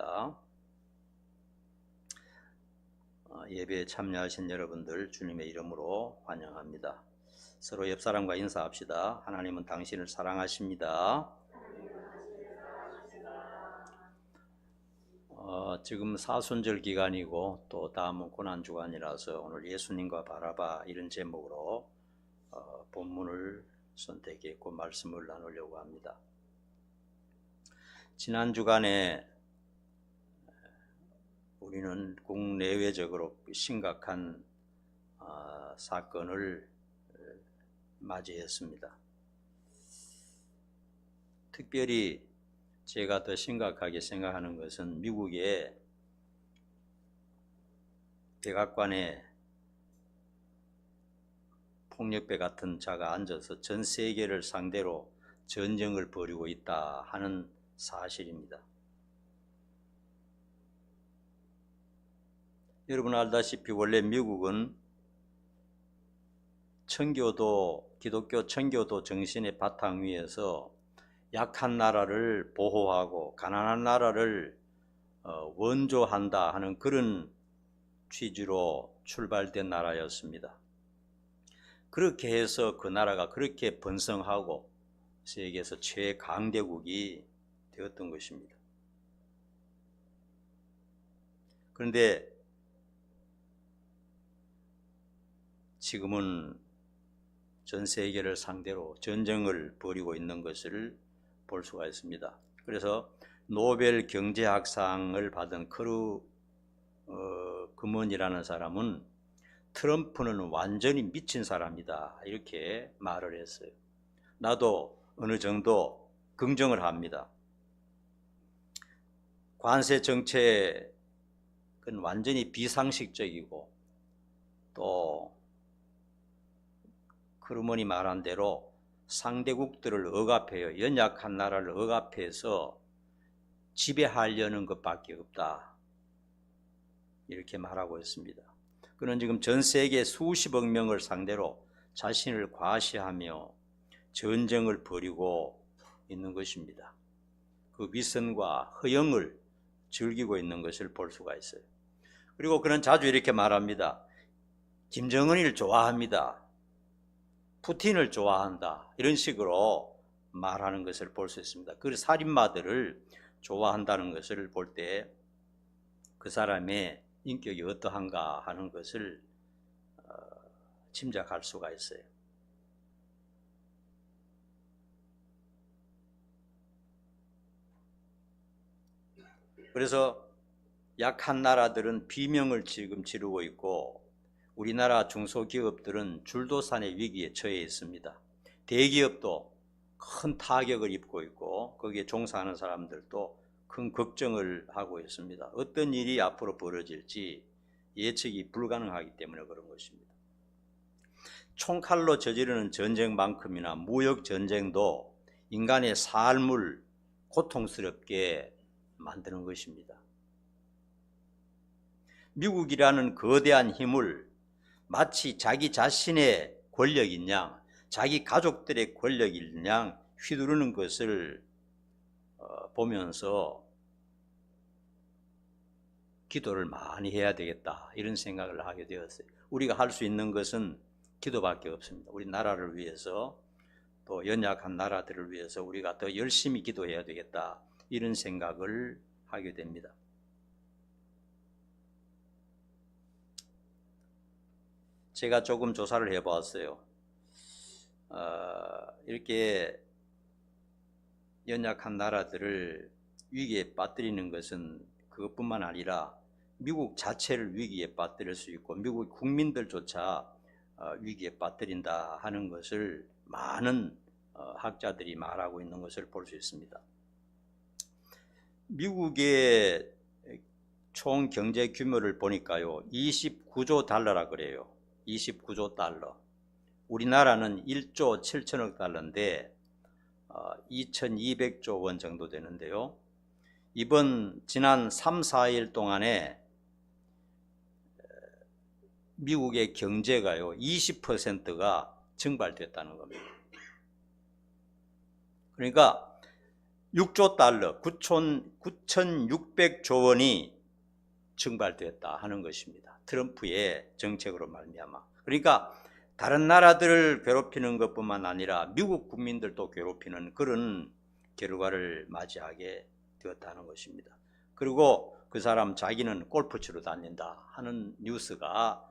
기도합니다. 예배에 참여하신 여러분들 주님의 이름으로 환영합니다. 서로 옆 사람과 인사합시다. 하나님은 당신을 사랑하십니다. 지금 사순절 기간이고 또 다음은 고난주간이라서 오늘 예수님과 바라바 이런 제목으로 본문을 선택했고 말씀을 나누려고 합니다. 지난 주간에 우리는 국내외적으로 심각한 사건을 맞이했습니다. 특별히 제가 더 심각하게 생각하는 것은 미국의 백악관에 폭력배 같은 자가 앉아서 전 세계를 상대로 전쟁을 벌이고 있다 하는 사실입니다. 여러분 알다시피 원래 미국은 기독교 청교도 정신의 바탕 위에서 약한 나라를 보호하고 가난한 나라를 원조한다 하는 그런 취지로 출발된 나라였습니다. 그렇게 해서 그 나라가 그렇게 번성하고 세계에서 최강대국이 되었던 것입니다. 그런데 지금은 전 세계를 상대로 전쟁을 벌이고 있는 것을 볼 수가 있습니다. 그래서 노벨 경제학상을 받은 금원이라는 사람은 트럼프는 완전히 미친 사람이다 이렇게 말을 했어요. 나도 어느 정도 긍정을 합니다. 관세 정책은 완전히 비상식적이고 또 크루먼이 말한 대로 상대국들을 억압해요. 연약한 나라를 억압해서 지배하려는 것밖에 없다 이렇게 말하고 있습니다. 그는 지금 전 세계 수십억 명을 상대로 자신을 과시하며 전쟁을 벌이고 있는 것입니다. 그 위선과 허영을 즐기고 있는 것을 볼 수가 있어요. 그리고 그는 자주 이렇게 말합니다. 김정은을 좋아합니다. 푸틴을 좋아한다. 이런 식으로 말하는 것을 볼 수 있습니다. 그 살인마들을 좋아한다는 것을 볼 때 그 사람의 인격이 어떠한가 하는 것을 짐작할 수가 있어요. 그래서 약한 나라들은 비명을 지금 지르고 있고 우리나라 중소기업들은 줄도산의 위기에 처해 있습니다. 대기업도 큰 타격을 입고 있고 거기에 종사하는 사람들도 큰 걱정을 하고 있습니다. 어떤 일이 앞으로 벌어질지 예측이 불가능하기 때문에 그런 것입니다. 총칼로 저지르는 전쟁만큼이나 무역 전쟁도 인간의 삶을 고통스럽게 만드는 것입니다. 미국이라는 거대한 힘을 마치 자기 자신의 권력인 양, 자기 가족들의 권력인 양 휘두르는 것을 보면서 기도를 많이 해야 되겠다 이런 생각을 하게 되었어요. 우리가 할 수 있는 것은 기도밖에 없습니다. 우리 나라를 위해서 또 연약한 나라들을 위해서 우리가 더 열심히 기도해야 되겠다 이런 생각을 하게 됩니다. 제가 조금 조사를 해봤어요. 이렇게 연약한 나라들을 위기에 빠뜨리는 것은 그것뿐만 아니라 미국 자체를 위기에 빠뜨릴 수 있고 미국 국민들조차 위기에 빠뜨린다 하는 것을 많은 학자들이 말하고 있는 것을 볼 수 있습니다. 미국의 총 경제 규모를 보니까요 29조 달러라 그래요. 29조 달러. 우리나라는 1조 7천억 달러인데 2200조 원 정도 되는데요. 지난 3, 4일 동안에 미국의 경제가요 20%가 증발됐다는 겁니다. 그러니까 6조 달러, 9,600조 원이 증발되었다 하는 것입니다. 트럼프의 정책으로 말미암아. 그러니까 다른 나라들을 괴롭히는 것뿐만 아니라 미국 국민들도 괴롭히는 그런 결과를 맞이하게 되었다는 것입니다. 그리고 그 사람 자기는 골프 치러 다닌다 하는 뉴스가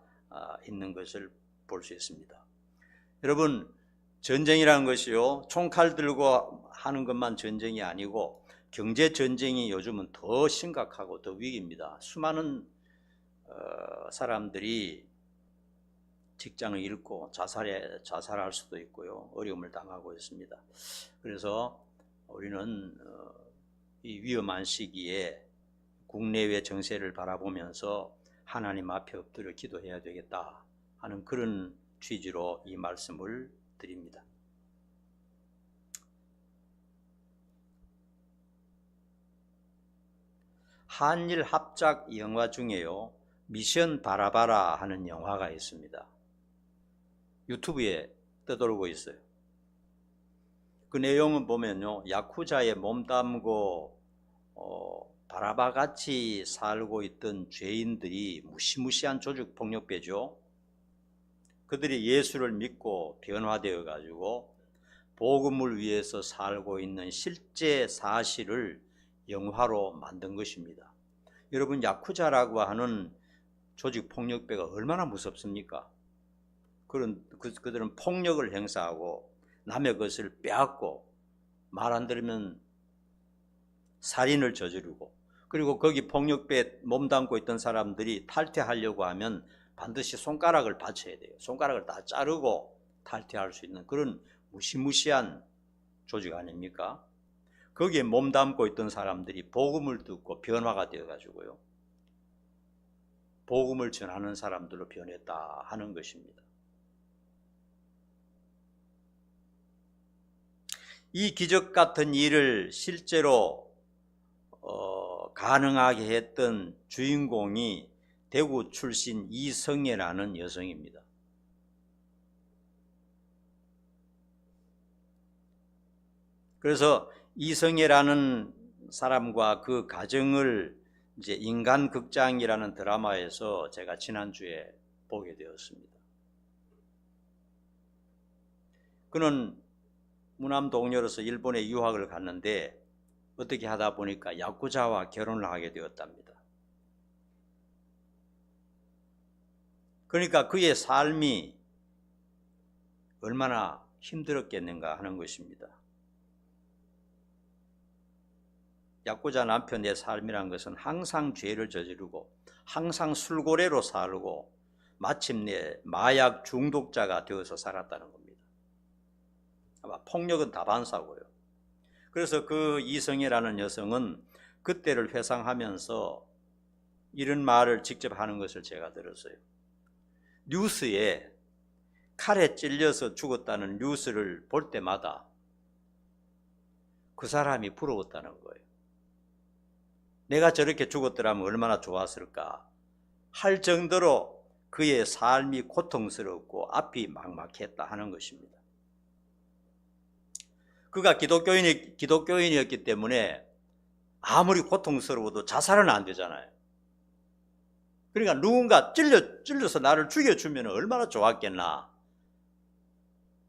있는 것을 볼 수 있습니다. 여러분, 전쟁이라는 것이요, 총칼 들고 하는 것만 전쟁이 아니고 경제 전쟁이 요즘은 더 심각하고 더 위기입니다. 수많은 사람들이 직장을 잃고 자살할 수도 있고요, 어려움을 당하고 있습니다. 그래서 우리는 이 위험한 시기에 국내외 정세를 바라보면서 하나님 앞에 엎드려 기도해야 되겠다 하는 그런 취지로 이 말씀을 드립니다. 한일 합작 영화 중에요, 미션 바라바라 하는 영화가 있습니다. 유튜브에 떠돌고 있어요. 그 내용은 보면요, 야쿠자에 몸담고 바라바같이 살고 있던 죄인들이 무시무시한 조직폭력배죠. 그들이 예수를 믿고 변화되어 가지고 복음을 위해서 살고 있는 실제 사실을 영화로 만든 것입니다. 여러분, 야쿠자라고 하는 조직폭력배가 얼마나 무섭습니까? 그들은 폭력을 행사하고 남의 것을 빼앗고 말 안 들으면 살인을 저지르고, 그리고 거기 폭력배에 몸담고 있던 사람들이 탈퇴하려고 하면 반드시 손가락을 받쳐야 돼요. 손가락을 다 자르고 탈퇴할 수 있는 그런 무시무시한 조직 아닙니까? 거기에 몸담고 있던 사람들이 복음을 듣고 변화가 되어 가지고요, 복음을 전하는 사람들로 변했다 하는 것입니다. 이 기적 같은 일을 실제로 가능하게 했던 주인공이 대구 출신 이성애라는 여성입니다. 그래서 이성애라는 사람과 그 가정을 이제 인간극장이라는 드라마에서 제가 지난주에 보게 되었습니다. 그는 무남 동료로서 일본에 유학을 갔는데 어떻게 하다 보니까 야쿠자와 결혼을 하게 되었답니다. 그러니까 그의 삶이 얼마나 힘들었겠는가 하는 것입니다. 야쿠자 남편의 삶이란 것은 항상 죄를 저지르고 항상 술고래로 살고 마침내 마약 중독자가 되어서 살았다는 겁니다. 아마 폭력은 다반사고요. 그래서 그 이성애라는 여성은 그때를 회상하면서 이런 말을 직접 하는 것을 제가 들었어요. 뉴스에 칼에 찔려서 죽었다는 뉴스를 볼 때마다 그 사람이 부러웠다는 거예요. 내가 저렇게 죽었더라면 얼마나 좋았을까 할 정도로 그의 삶이 고통스럽고 앞이 막막했다 하는 것입니다. 그가 기독교인이었기 때문에 아무리 고통스러워도 자살은 안 되잖아요. 그러니까 누군가 찔러서 나를 죽여주면 얼마나 좋았겠나,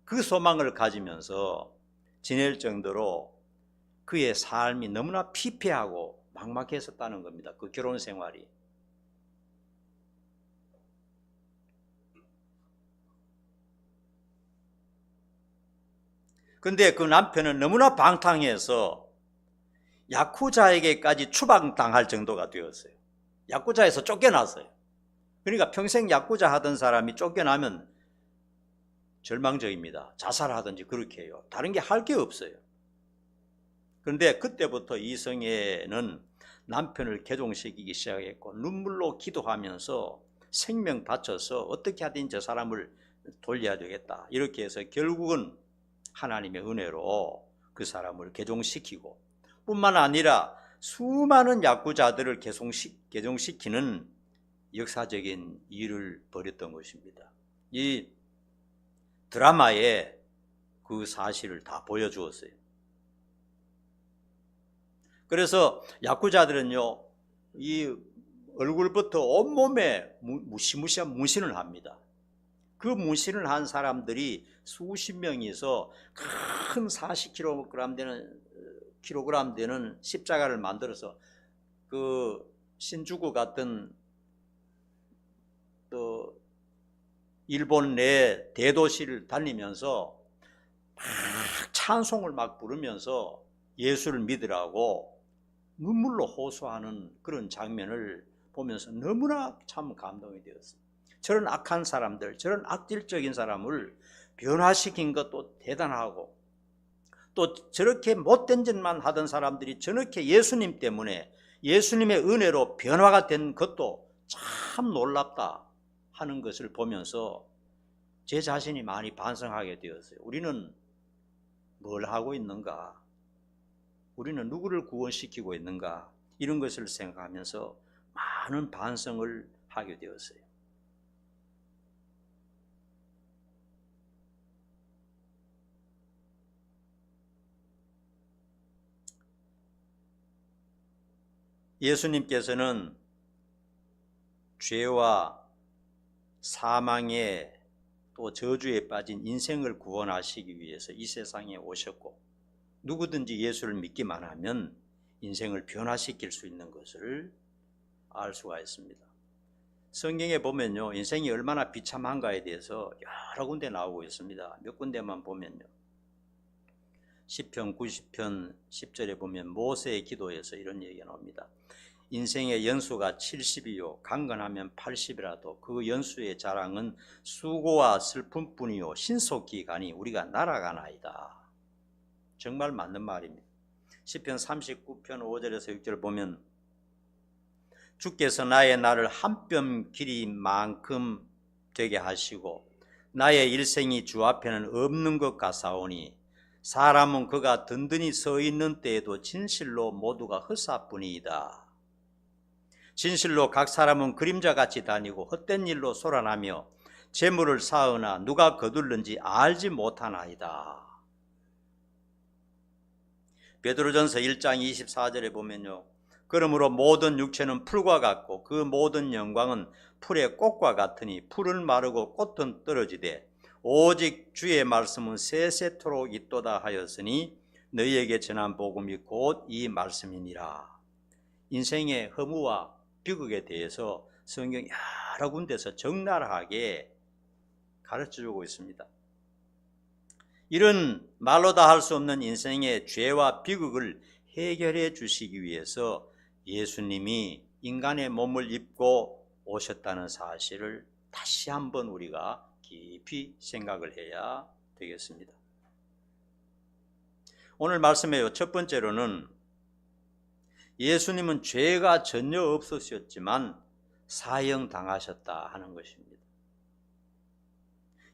그 소망을 가지면서 지낼 정도로 그의 삶이 너무나 피폐하고 막막했었다는 겁니다. 그 결혼 생활이. 근데 그 남편은 너무나 방탕해서 야쿠자에게까지 추방당할 정도가 되었어요. 야쿠자에서 쫓겨났어요. 그러니까 평생 야쿠자 하던 사람이 쫓겨나면 절망적입니다. 자살하든지 그렇게 해요. 다른 게 할 게 없어요. 그런데 그때부터 이성애는 남편을 개종시키기 시작했고 눈물로 기도하면서 생명 바쳐서 어떻게 하든 저 사람을 돌려야 되겠다 이렇게 해서 결국은 하나님의 은혜로 그 사람을 개종시키고 뿐만 아니라 수많은 야쿠자들을 개종시키는 역사적인 일을 벌였던 것입니다. 이 드라마에 그 사실을 다 보여주었어요. 그래서 야쿠자들은요, 이 얼굴부터 온몸에 무시무시한 문신을 합니다. 그 문신을 한 사람들이 수십 명이서 큰 40kg 되는 십자가를 만들어서 그 신주쿠 같은 또 일본 내 대도시를 다니면서 막 찬송을 막 부르면서 예수를 믿으라고 눈물로 호소하는 그런 장면을 보면서 너무나 참 감동이 되었어요. 저런 악한 사람들, 저런 악질적인 사람을 변화시킨 것도 대단하고, 또 저렇게 못된 짓만 하던 사람들이 저렇게 예수님 때문에, 예수님의 은혜로 변화가 된 것도 참 놀랍다 하는 것을 보면서 제 자신이 많이 반성하게 되었어요. 우리는 뭘 하고 있는가? 우리는 누구를 구원시키고 있는가? 이런 것을 생각하면서 많은 반성을 하게 되었어요. 예수님께서는 죄와 사망에 또 저주에 빠진 인생을 구원하시기 위해서 이 세상에 오셨고, 누구든지 예수를 믿기만 하면 인생을 변화시킬 수 있는 것을 알 수가 있습니다. 성경에 보면요, 인생이 얼마나 비참한가에 대해서 여러 군데 나오고 있습니다. 몇 군데만 보면요, 시편 90편 10절에 보면 모세의 기도에서 이런 얘기가 나옵니다. 인생의 연수가 70이요 강건하면 80이라도 그 연수의 자랑은 수고와 슬픔뿐이요 신속기간이 우리가 날아가나이다. 정말 맞는 말입니다. 시편 39편 5절에서 6절 보면 주께서 나의 날을 한 뼘 길이만큼 되게 하시고 나의 일생이 주 앞에는 없는 것 같사오니 사람은 그가 든든히 서 있는 때에도 진실로 모두가 헛사뿐이다. 진실로 각 사람은 그림자같이 다니고 헛된 일로 솟아나며 재물을 쌓으나 누가 거둘는지 알지 못하나이다. 베드로전서 1장 24절에 보면요, 그러므로 모든 육체는 풀과 같고 그 모든 영광은 풀의 꽃과 같으니 풀은 마르고 꽃은 떨어지되 오직 주의 말씀은 세세토록 있도다 하였으니 너희에게 전한 복음이 곧 이 말씀이니라. 인생의 허무와 비극에 대해서 성경이 여러 군데서 적나라하게 가르쳐주고 있습니다. 이런 말로 다 할 수 없는 인생의 죄와 비극을 해결해 주시기 위해서 예수님이 인간의 몸을 입고 오셨다는 사실을 다시 한번 우리가 깊이 생각을 해야 되겠습니다. 오늘 말씀의 첫 번째로는 예수님은 죄가 전혀 없으셨지만 사형당하셨다 하는 것입니다.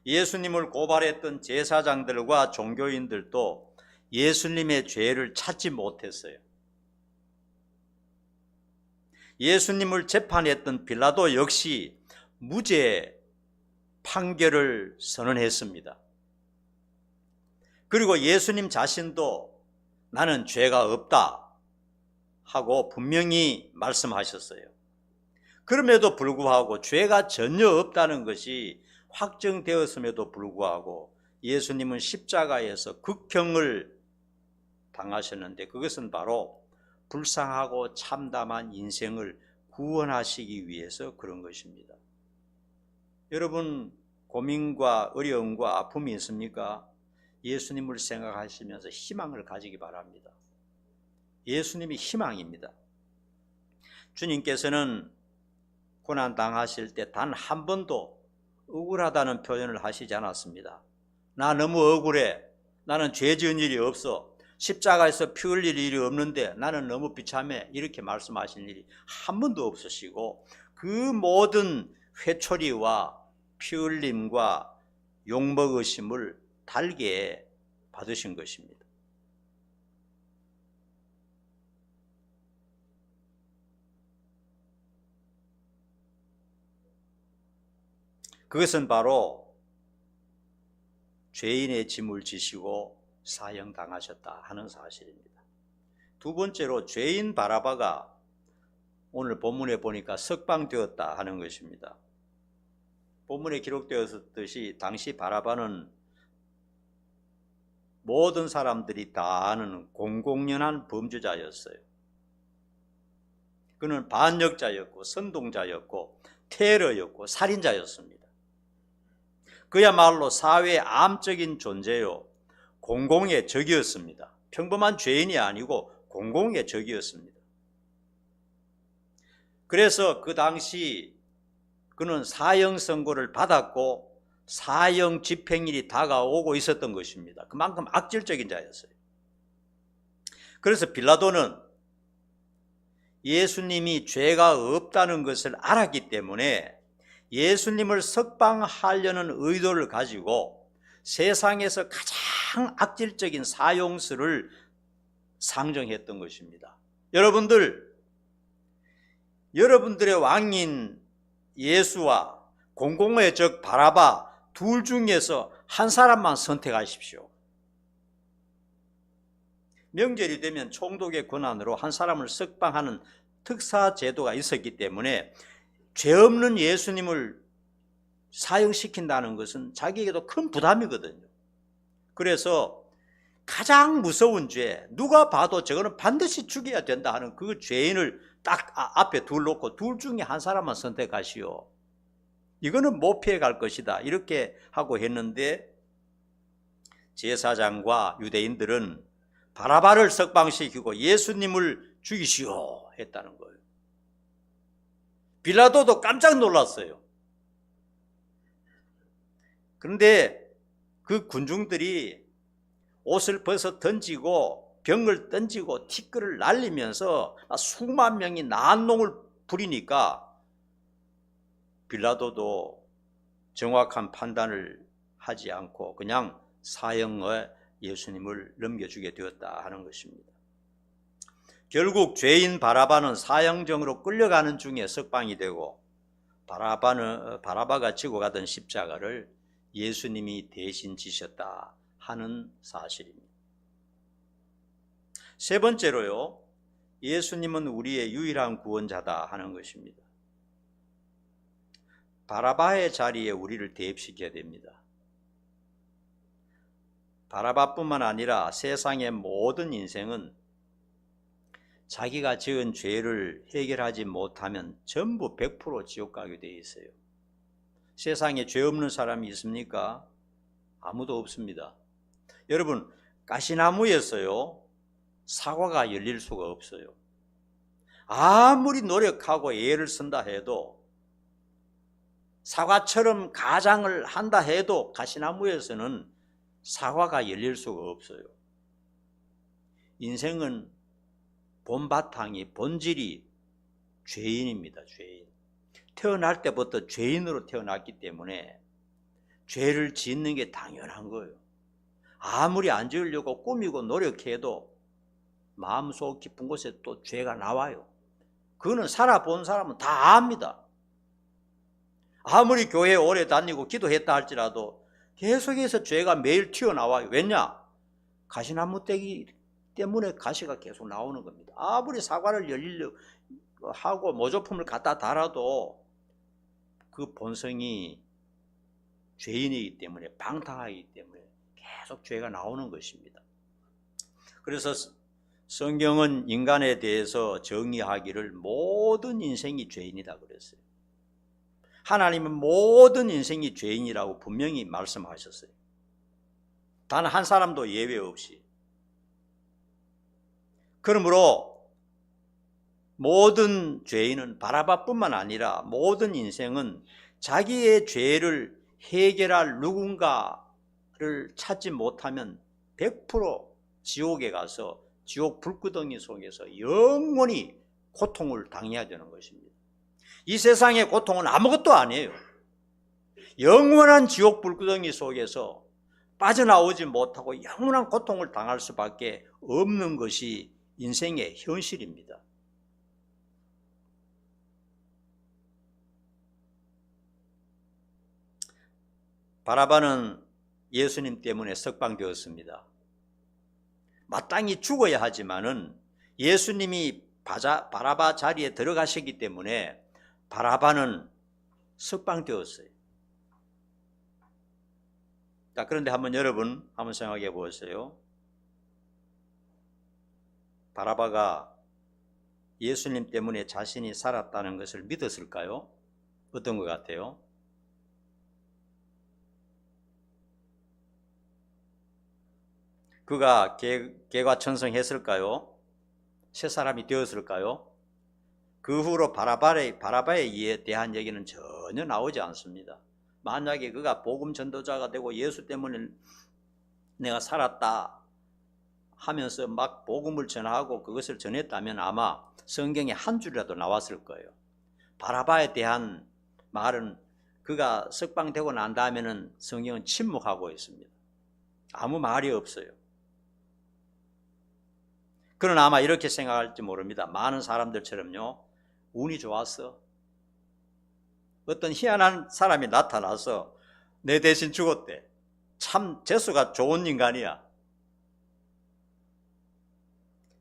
예수님을 고발했던 제사장들과 종교인들도 예수님의 죄를 찾지 못했어요. 예수님을 재판했던 빌라도 역시 무죄 판결을 선언했습니다. 그리고 예수님 자신도 나는 죄가 없다 하고 분명히 말씀하셨어요. 그럼에도 불구하고 죄가 전혀 없다는 것이 확정되었음에도 불구하고 예수님은 십자가에서 극형을 당하셨는데, 그것은 바로 불쌍하고 참담한 인생을 구원하시기 위해서 그런 것입니다. 여러분, 고민과 어려움과 아픔이 있습니까? 예수님을 생각하시면서 희망을 가지기 바랍니다. 예수님이 희망입니다. 주님께서는 고난 당하실 때 단 한 번도 억울하다는 표현을 하시지 않았습니다. 나 너무 억울해. 나는 죄 지은 일이 없어. 십자가에서 피 흘릴 일이 없는데 나는 너무 비참해. 이렇게 말씀하신 일이 한 번도 없으시고, 그 모든 회초리와 피 흘림과 욕먹으심을 달게 받으신 것입니다. 그것은 바로 죄인의 짐을 지시고 사형당하셨다 하는 사실입니다. 두 번째로 죄인 바라바가 오늘 본문에 보니까 석방되었다 하는 것입니다. 본문에 기록되었듯이 당시 바라바는 모든 사람들이 다 아는 공공연한 범죄자였어요. 그는 반역자였고 선동자였고 테러였고 살인자였습니다. 그야말로 사회의 암적인 존재요, 공공의 적이었습니다. 평범한 죄인이 아니고 공공의 적이었습니다. 그래서 그 당시 그는 사형 선고를 받았고 사형 집행일이 다가오고 있었던 것입니다. 그만큼 악질적인 자였어요. 그래서 빌라도는 예수님이 죄가 없다는 것을 알았기 때문에 예수님을 석방하려는 의도를 가지고 세상에서 가장 악질적인 사형수를 상정했던 것입니다. 여러분들의 왕인 예수와 공공의 적 바라바 둘 중에서 한 사람만 선택하십시오. 명절이 되면 총독의 권한으로 한 사람을 석방하는 특사 제도가 있었기 때문에 죄 없는 예수님을 사형시킨다는 것은 자기에게도 큰 부담이거든요. 그래서 가장 무서운 죄, 누가 봐도 저거는 반드시 죽여야 된다 하는 그 죄인을 딱 앞에 둘 놓고 둘 중에 한 사람만 선택하시오. 이거는 못 피해갈 것이다. 이렇게 하고 했는데 제사장과 유대인들은 바라바를 석방시키고 예수님을 죽이시오 했다는 거예요. 빌라도도 깜짝 놀랐어요. 그런데 그 군중들이 옷을 벗어 던지고 병을 던지고 티끌을 날리면서 수만 명이 난농을 부리니까 빌라도도 정확한 판단을 하지 않고 그냥 사형에 예수님을 넘겨주게 되었다 하는 것입니다. 결국 죄인 바라바는 사형정으로 끌려가는 중에 석방이 되고 바라바가 지고 가던 십자가를 예수님이 대신 지셨다 하는 사실입니다. 세 번째로요, 예수님은 우리의 유일한 구원자다 하는 것입니다. 바라바의 자리에 우리를 대입시켜야 됩니다. 바라바뿐만 아니라 세상의 모든 인생은 자기가 지은 죄를 해결하지 못하면 전부 100% 지옥 가게 되어 있어요. 세상에 죄 없는 사람이 있습니까? 아무도 없습니다. 여러분, 가시나무에서요 사과가 열릴 수가 없어요. 아무리 노력하고 애를 쓴다 해도, 사과처럼 가장을 한다 해도 가시나무에서는 사과가 열릴 수가 없어요. 인생은 본바탕이, 본질이 죄인입니다. 죄인. 태어날 때부터 죄인으로 태어났기 때문에 죄를 짓는 게 당연한 거예요. 아무리 안 지으려고 꾸미고 노력해도 마음속 깊은 곳에 또 죄가 나와요. 그거는 살아본 사람은 다 압니다. 아무리 교회에 오래 다니고 기도했다 할지라도 계속해서 죄가 매일 튀어나와요. 왜냐? 가시나무 떼기 때문에 가시가 계속 나오는 겁니다. 아무리 사과를 열리려 하고 모조품을 갖다 달아도 그 본성이 죄인이기 때문에, 방탕하기 때문에 계속 죄가 나오는 것입니다. 그래서 성경은 인간에 대해서 정의하기를 모든 인생이 죄인이다 그랬어요. 하나님은 모든 인생이 죄인이라고 분명히 말씀하셨어요. 단 한 사람도 예외 없이. 그러므로 모든 죄인은, 바라바뿐만 아니라 모든 인생은 자기의 죄를 해결할 누군가를 찾지 못하면 100% 지옥에 가서 지옥 불구덩이 속에서 영원히 고통을 당해야 되는 것입니다. 이 세상의 고통은 아무것도 아니에요. 영원한 지옥 불구덩이 속에서 빠져나오지 못하고 영원한 고통을 당할 수밖에 없는 것이 인생의 현실입니다. 바라바는 예수님 때문에 석방되었습니다. 마땅히 죽어야 하지만은 예수님이 바라바 자리에 들어가셨기 때문에 바라바는 석방되었어요. 자, 그런데 여러분 한번 생각해 보세요. 바라바가 예수님 때문에 자신이 살았다는 것을 믿었을까요? 어떤 것 같아요? 그가 개과천성했을까요? 새 사람이 되었을까요? 그 후로 바라바에 대한 얘기는 전혀 나오지 않습니다. 만약에 그가 복음 전도자가 되고 예수 때문에 내가 살았다 하면서 막 복음을 전하고 그것을 전했다면 아마 성경에 한 줄이라도 나왔을 거예요. 바라바에 대한 말은 그가 석방되고 난 다음에는 성경은 침묵하고 있습니다. 아무 말이 없어요. 그러나 아마 이렇게 생각할지 모릅니다. 많은 사람들처럼요, 운이 좋았어. 어떤 희한한 사람이 나타나서 내 대신 죽었대. 참 재수가 좋은 인간이야.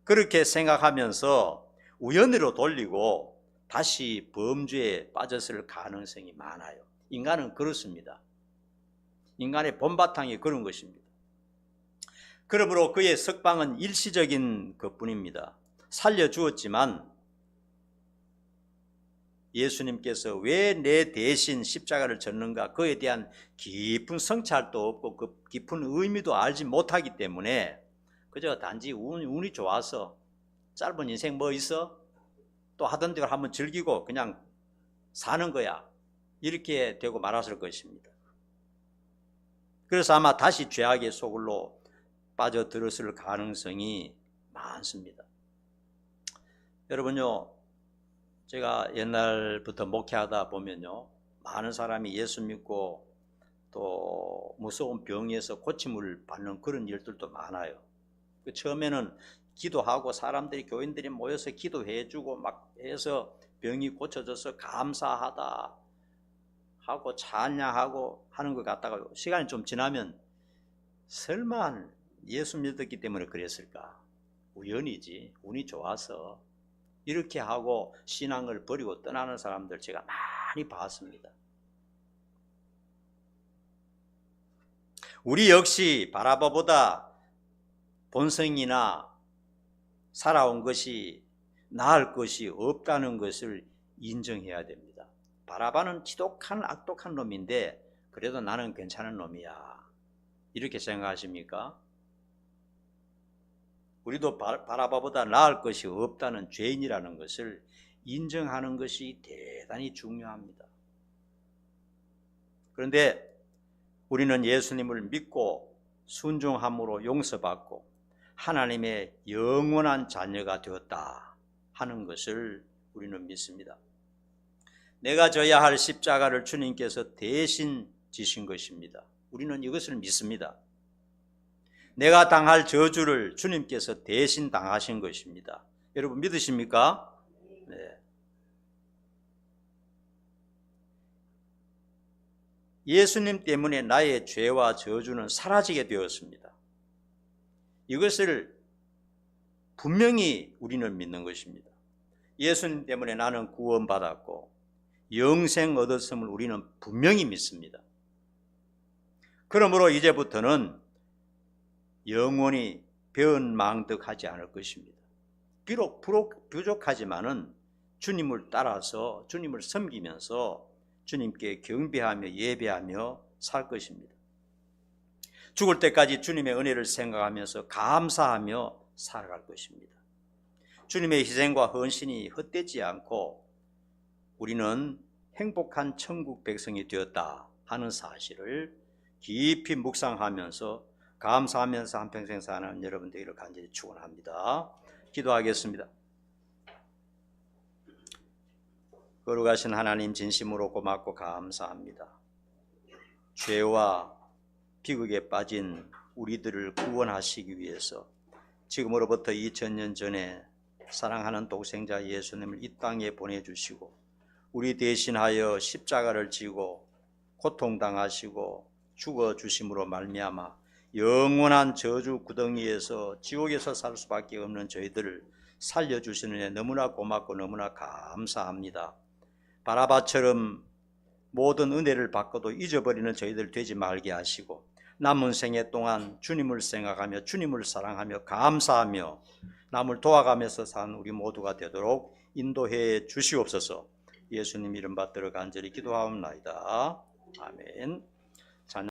그렇게 생각하면서 우연히로 돌리고 다시 범죄에 빠졌을 가능성이 많아요. 인간은 그렇습니다. 인간의 본바탕이 그런 것입니다. 그러므로 그의 석방은 일시적인 것뿐입니다. 살려주었지만 예수님께서 왜 내 대신 십자가를 졌는가, 그에 대한 깊은 성찰도 없고 그 깊은 의미도 알지 못하기 때문에 그저 단지 운이 좋아서 짧은 인생 뭐 있어? 또 하던 대로 한번 즐기고 그냥 사는 거야. 이렇게 되고 말았을 것입니다. 그래서 아마 다시 죄악의 소굴로 빠져들었을 가능성이 많습니다. 여러분요, 제가 옛날부터 목회하다 보면요, 많은 사람이 예수 믿고 또 무서운 병에서 고침을 받는 그런 일들도 많아요. 처음에는 기도하고 사람들이, 교인들이 모여서 기도해주고 막 해서 병이 고쳐져서 감사하다 하고 찬양하고 하는 것 같다가 시간이 좀 지나면 설마 예수 믿었기 때문에 그랬을까? 우연이지, 운이 좋아서, 이렇게 하고 신앙을 버리고 떠나는 사람들 제가 많이 봤습니다. 우리 역시 바라바보다 본성이나 살아온 것이 나을 것이 없다는 것을 인정해야 됩니다. 바라바는 지독한 악독한 놈인데 그래도 나는 괜찮은 놈이야, 이렇게 생각하십니까? 우리도 바라바보다 나을 것이 없다는 죄인이라는 것을 인정하는 것이 대단히 중요합니다. 그런데 우리는 예수님을 믿고 순종함으로 용서받고 하나님의 영원한 자녀가 되었다 하는 것을 우리는 믿습니다. 내가 져야 할 십자가를 주님께서 대신 지신 것입니다. 우리는 이것을 믿습니다. 내가 당할 저주를 주님께서 대신 당하신 것입니다. 여러분 믿으십니까? 네. 예수님 때문에 나의 죄와 저주는 사라지게 되었습니다. 이것을 분명히 우리는 믿는 것입니다. 예수님 때문에 나는 구원받았고 영생 얻었음을 우리는 분명히 믿습니다. 그러므로 이제부터는 영원히 변망덕하지 않을 것입니다. 비록 부족하지만은 주님을 따라서 주님을 섬기면서 주님께 경배하며 예배하며 살 것입니다. 죽을 때까지 주님의 은혜를 생각하면서 감사하며 살아갈 것입니다. 주님의 희생과 헌신이 헛되지 않고 우리는 행복한 천국 백성이 되었다 하는 사실을 깊이 묵상하면서 감사하면서 한평생 사는 여러분 되기를 간절히 축원합니다. 기도하겠습니다. 거룩하신 하나님, 진심으로 고맙고 감사합니다. 죄와 비극에 빠진 우리들을 구원하시기 위해서 지금으로부터 2000년 전에 사랑하는 독생자 예수님을 이 땅에 보내주시고 우리 대신하여 십자가를 지고 고통당하시고 죽어주심으로 말미암아 영원한 저주 구덩이에서 지옥에서 살 수밖에 없는 저희들을 살려주시는 애 너무나 고맙고 너무나 감사합니다. 바라바처럼 모든 은혜를 받고도 잊어버리는 저희들 되지 말게 하시고 남은 생애 동안 주님을 생각하며 주님을 사랑하며 감사하며 남을 도와가면서 사는 우리 모두가 되도록 인도해 주시옵소서. 예수님 이름 받들어 간절히 기도하옵나이다. 아멘.